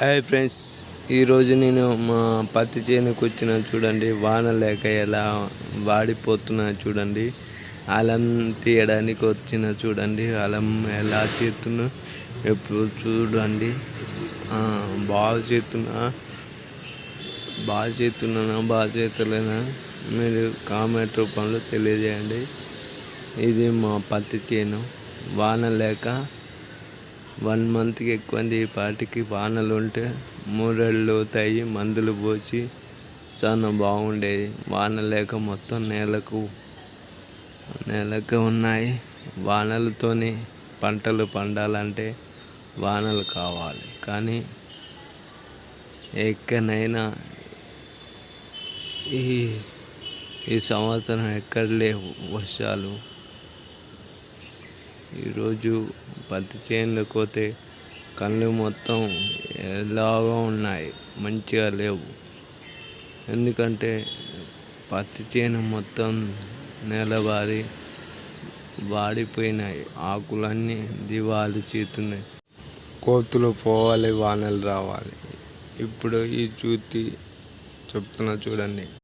Hi friends, ఈరోజు నేను మా పత్తి చేనుకు వచ్చిన చూడండి. వాన లేక ఎలా వాడిపోతున్నా చూడండి. అలం తీయడానికి వచ్చిన చూడండి. అలం ఎలా చేస్తున్నా ఎప్పుడు చూడండి. బాగా చేస్తున్నానా బాగా చేస్తలేనా మీరు కామెంట్ రూపంలో తెలియజేయండి. ఇది మా పత్తి చేను. వాన లేక 1 మంత్కి ఎక్కువంది. ఈ పాటికి వానలు ఉంటే మూరెళ్ళు అవుతాయి. మందులు పోసి చాలా బాగుండేది. వాన లేక మొత్తం నేలకు ఉన్నాయి. వానలతోని పంటలు పండాలంటే వానలు కావాలి. కానీ ఎక్కడైనా ఈ సంవత్సరం ఎక్కడ లేవు వర్షాలు. ఈరోజు పత్తి చేనులకు పోతే కళ్ళు మొత్తం ఎలాగో ఉన్నాయి, మంచిగా లేవు. ఎందుకంటే పత్తి చేను మొత్తం నేలబారి వాడిపోయినాయి. ఆకులన్నీ దివాలు చేస్తున్నాయి. కోతులు పోవాలి, వానలు రావాలి. ఇప్పుడు ఈ చెప్తున్నా చూడండి.